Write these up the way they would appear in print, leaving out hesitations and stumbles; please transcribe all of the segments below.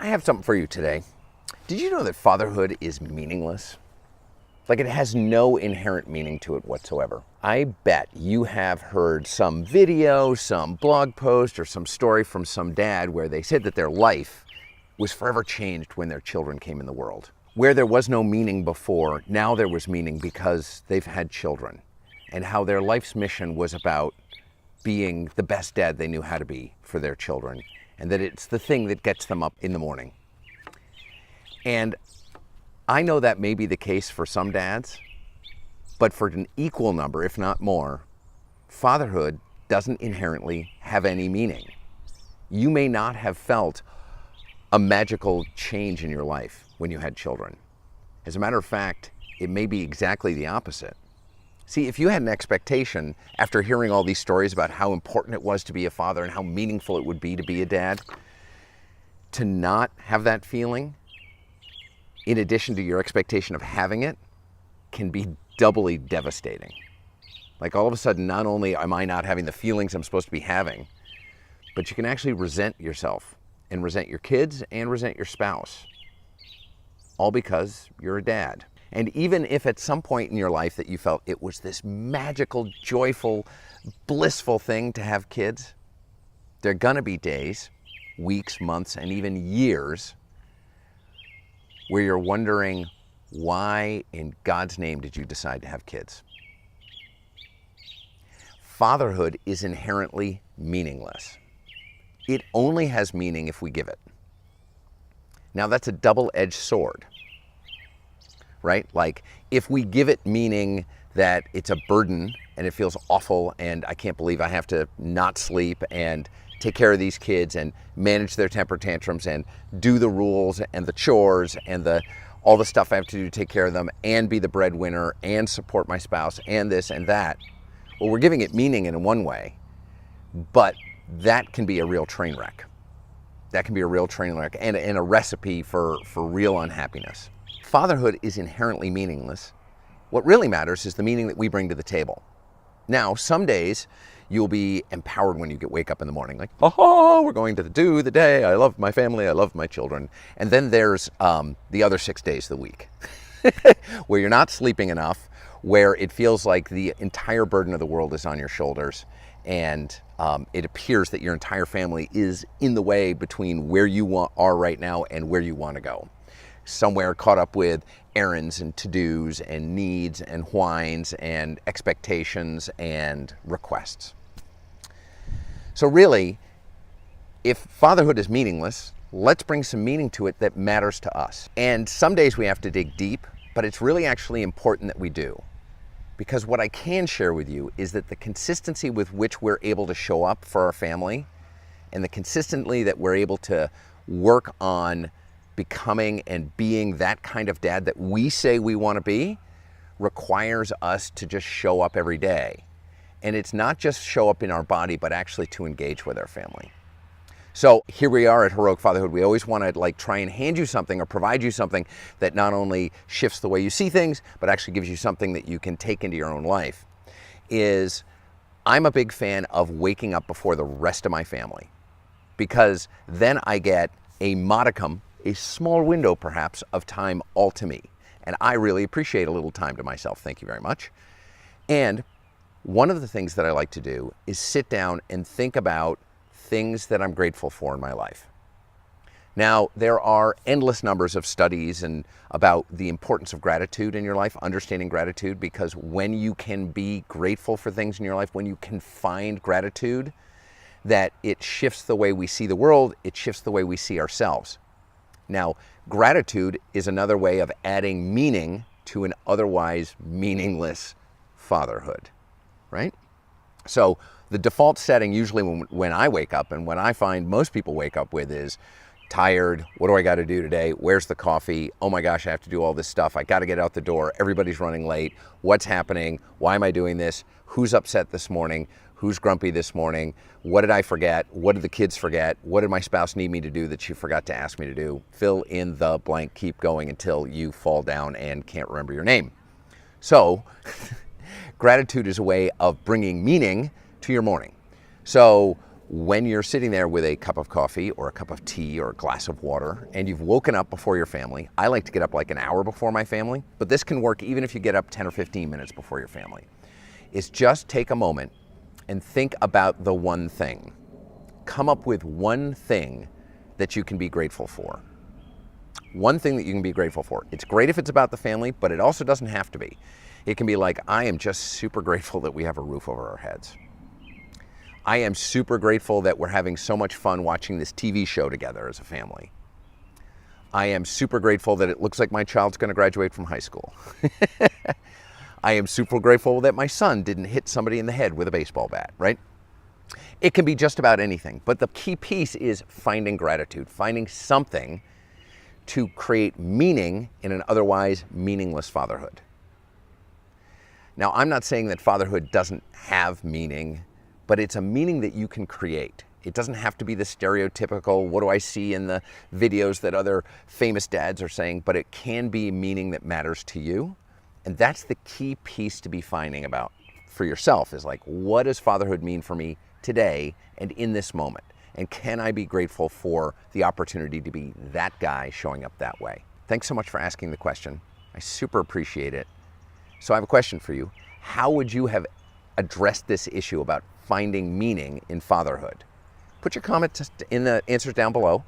I have something for you today. Did you know that fatherhood is meaningless? Like, it has no inherent meaning to it whatsoever. I bet you have heard some video, some blog post, or some story from some dad where they said that their life was forever changed when their children came in the world. Where there was no meaning before, now there was meaning because they've had children, and how their life's mission was about being the best dad they knew how to be for their children, and that it's the thing that gets them up in the morning. And I know that may be the case for some dads, but for an equal number, if not more, fatherhood doesn't inherently have any meaning. You may not have felt a magical change in your life when you had children. As a matter of fact, it may be exactly the opposite. See, if you had an expectation after hearing all these stories about how important it was to be a father and how meaningful it would be to be a dad, to not have that feeling, in addition to your expectation of having it, can be doubly devastating. Like, all of a sudden, not only am I not having the feelings I'm supposed to be having, but you can actually resent yourself and resent your kids and resent your spouse, all because you're a dad. And even if at some point in your life that you felt it was this magical, joyful, blissful thing to have kids, there are gonna be days, weeks, months, and even years where you're wondering, why in God's name did you decide to have kids? Fatherhood is inherently meaningless. It only has meaning if we give it. Now, that's a double-edged sword, right? Like, if we give it meaning that it's a burden and it feels awful and I can't believe I have to not sleep and take care of these kids and manage their temper tantrums and do the rules and the chores and all the stuff I have to do to take care of them and be the breadwinner and support my spouse and this and that. Well, we're giving it meaning in one way, but that can be a real train wreck. That can be a real train wreck and a recipe for real unhappiness. Fatherhood is inherently meaningless. What really matters is the meaning that we bring to the table. Now, some days you'll be empowered when you wake up in the morning, like, oh, we're going to do the day. I love my family. I love my children. And then there's the other 6 days of the week where you're not sleeping enough, where it feels like the entire burden of the world is on your shoulders. And it appears that your entire family is in the way between where you are right now and where you want to go. Somewhere caught up with errands and to-dos and needs and whines and expectations and requests. So really, if fatherhood is meaningless, let's bring some meaning to it that matters to us. And some days we have to dig deep, but it's really actually important that we do. Because what I can share with you is that the consistency with which we're able to show up for our family and the consistency that we're able to work on becoming and being that kind of dad that we say we want to be requires us to just show up every day. And it's not just show up in our body, but actually to engage with our family. So here we are at Heroic Fatherhood. We always want to try and hand you something or provide you something that not only shifts the way you see things, but actually gives you something that you can take into your own life. I'm a big fan of waking up before the rest of my family, because then I get a modicum, a small window perhaps, of time all to me. And I really appreciate a little time to myself. Thank you very much. And one of the things that I like to do is sit down and think about things that I'm grateful for in my life. Now, there are endless numbers of studies about the importance of gratitude in your life, understanding gratitude, because when you can be grateful for things in your life, when you can find gratitude, that it shifts the way we see the world, it shifts the way we see ourselves. Now, gratitude is another way of adding meaning to an otherwise meaningless fatherhood, right? So the default setting usually when I wake up, and when I find most people wake up with, is tired. What do I got to do today? Where's the coffee? Oh my gosh, I have to do all this stuff. I got to get out the door. Everybody's running late. What's happening? Why am I doing this? Who's upset this morning? Who's grumpy this morning? What did I forget? What did the kids forget? What did my spouse need me to do that she forgot to ask me to do? Fill in the blank, keep going until you fall down and can't remember your name. So gratitude is a way of bringing meaning to your morning. So when you're sitting there with a cup of coffee or a cup of tea or a glass of water and you've woken up before your family. I like to get up like an hour before my family, but this can work even if you get up 10 or 15 minutes before your family. Is just take a moment and think about the one thing. Come up with one thing that you can be grateful for. One thing that you can be grateful for. It's great if it's about the family, but it also doesn't have to be. It can be like, I am just super grateful that we have a roof over our heads. I am super grateful that we're having so much fun watching this TV show together as a family. I am super grateful that it looks like my child's going to graduate from high school. I am super grateful that my son didn't hit somebody in the head with a baseball bat, right? It can be just about anything, but the key piece is finding gratitude, finding something to create meaning in an otherwise meaningless fatherhood. Now, I'm not saying that fatherhood doesn't have meaning, but it's a meaning that you can create. It doesn't have to be the stereotypical, what do I see in the videos that other famous dads are saying, but it can be meaning that matters to you. And that's the key piece to be finding about for yourself is like, what does fatherhood mean for me today and in this moment? And can I be grateful for the opportunity to be that guy showing up that way? Thanks so much for asking the question. I super appreciate it. So I have a question for you. How would you have addressed this issue about finding meaning in fatherhood? Put your comments in the answers down below.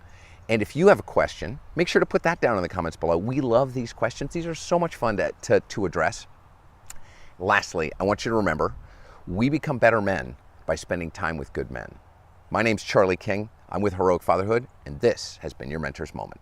And if you have a question, make sure to put that down in the comments below. We love these questions. These are so much fun to address. Lastly, I want you to remember, we become better men by spending time with good men. My name's Charlie King. I'm with Heroic Fatherhood, and this has been your Mentor's Moment.